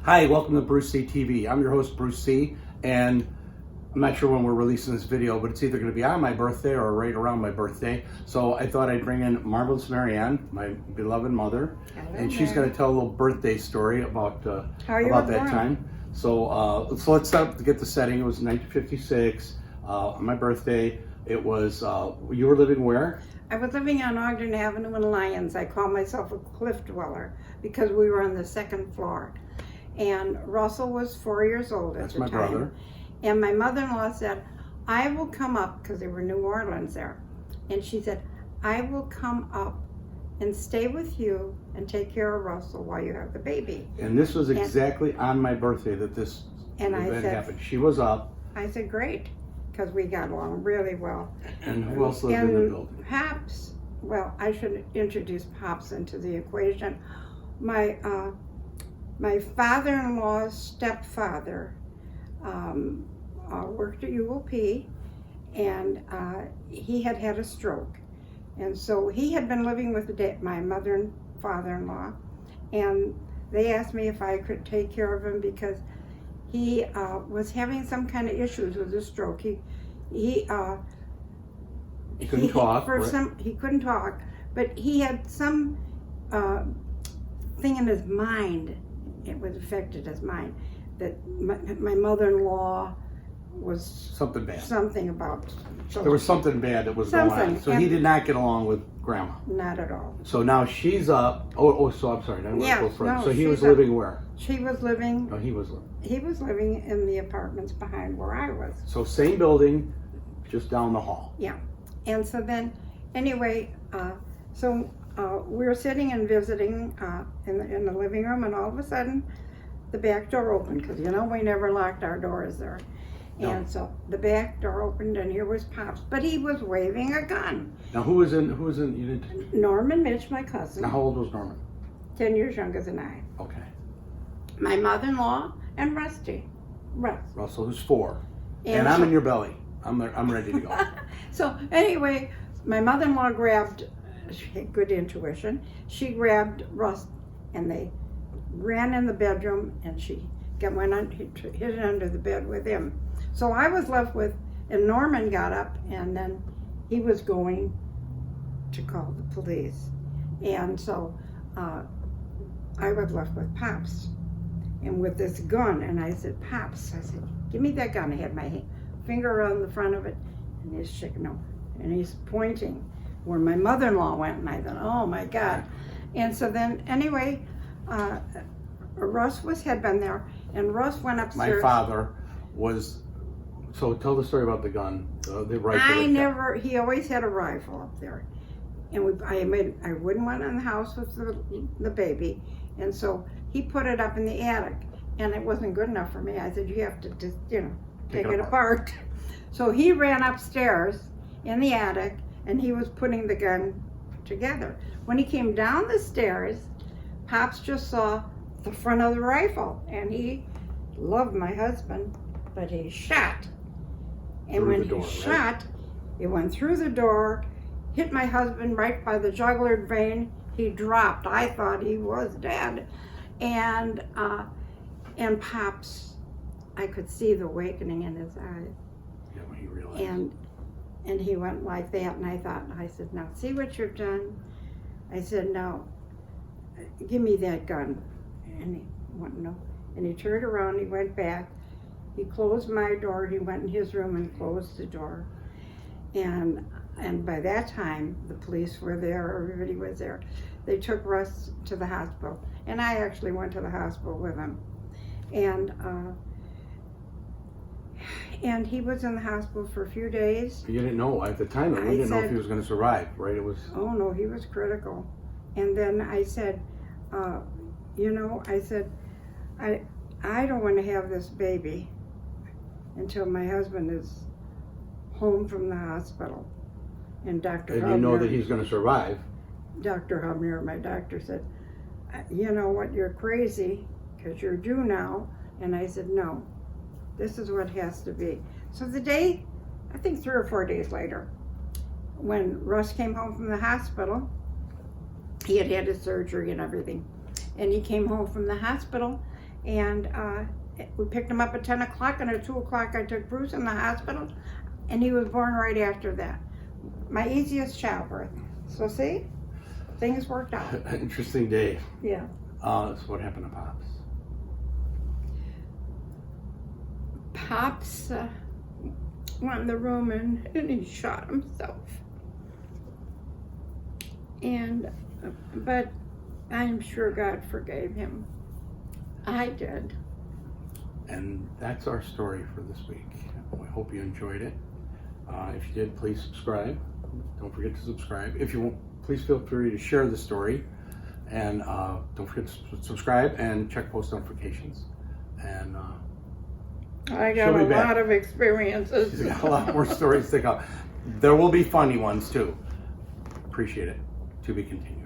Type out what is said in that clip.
Hi, welcome to Bruce C TV. I'm your host, Bruce C, and I'm not sure when we're releasing this video, but it's either going to be on my birthday or right around my birthday. So I thought I'd bring in marvelous Marianne, my beloved mother, and she's going to tell a little birthday story about that time. So let's set up to get the setting. It was 1956 on my birthday. It was you were living where? I was living on Ogden Avenue in Lyons. I call myself a cliff dweller because we were on the second floor. And Russell was 4 years old at the time. That's my brother. And my mother-in-law said, I will come up, because they were New Orleans there. And she said, I will come up and stay with you and take care of Russell while you have the baby. And this was exactly on my birthday that this event happened. She was up. I said, great, because we got along really well. And who else lived in the building? Pops, well, I should introduce Pops into the equation. My father-in-law's stepfather worked at UOP, and he had had a stroke. And so he had been living with my mother and father-in-law, and they asked me if I could take care of him because he was having some kind of issues with his stroke. He couldn't talk. He couldn't talk, but he had some thing in his mind. It was affected his mind that my mother-in-law was something bad. Something about. So there was something bad that was going on. So he did not get along with Grandma. Not at all. So now she's up. So I'm sorry. So he was living where? She was living. No, he was living. He was living in the apartments behind where I was. So same building, just down the hall. Yeah, and so then, anyway, we were sitting and visiting in the living room, and all of a sudden, the back door opened, because we never locked our doors there. No. And so the back door opened, and here was Pops, but he was waving a gun. Now who was in? You didn't. Norman Mitch, my cousin. Now how old was Norman? 10 years younger than I. Okay. My mother-in-law and Russell, who's 4, and I'm in your belly. I'm ready to go. So anyway, my mother-in-law grabbed. She had good intuition. She grabbed Russ, and they ran in the bedroom, and she hid under the bed with him. So I was left with, and Norman got up, and then he was going to call the police. And so I was left with Pops, and with this gun, and I said, Pops, I said, give me that gun. I had my finger on the front of it, and he's shaking, no, and he's pointing where my mother-in-law went, and I thought, oh my God. And so then, anyway, Russ had been there, and Russ went upstairs. My father was, so tell the story about the gun, the rifle. He always had a rifle up there. And I wouldn't want it in the house with the baby, and so he put it up in the attic, and it wasn't good enough for me. I said, you have to just, take it apart. So he ran upstairs in the attic, and he was putting the gun together. When he came down the stairs, Pops just saw the front of the rifle, and he loved my husband, but he shot. And when he shot, it went through the door, hit my husband right by the jugular vein. He dropped. I thought he was dead. And Pops, I could see the awakening in his eyes. Yeah, when he realized. And he went like that, and I said, now see what you've done? I said, now, give me that gun. And he went, no. And he turned around, he went back, he closed my door, he went in his room and closed the door. And by that time, the police were there, everybody was there. They took Russ to the hospital, and I actually went to the hospital with him. And he was in the hospiel for a few days. You didn't know at the time, we didn't know if he was going to survive, right? It was. Oh no, he was critical. And then I said, I don't want to have this baby until my husband is home from the hospital. And Dr. And Hubner, you know that he's going to survive. Dr. Hubner, my doctor, said, you know what, you're crazy because you're due now. And I said, no. This is what has to be. So the day, I think 3 or 4 days later, when Russ came home from the hospital, he had had his surgery and everything. And he came home from the hospital, And we picked him up at 10 o'clock, and at 2 o'clock I took Bruce in the hospital, and he was born right after that. My easiest childbirth. So see, things worked out. Interesting day. Yeah. So what happened to Pops? Pops went in the room and he shot himself. And, but I'm sure God forgave him. I did. And that's our story for this week. We hope you enjoyed it. If you did, please subscribe. Don't forget to subscribe. If you won't, please feel free to share the story. And don't forget to subscribe and check post notifications. And I got a lot of experiences. she's got a lot more stories to come. There will be funny ones too. Appreciate it. To be continued.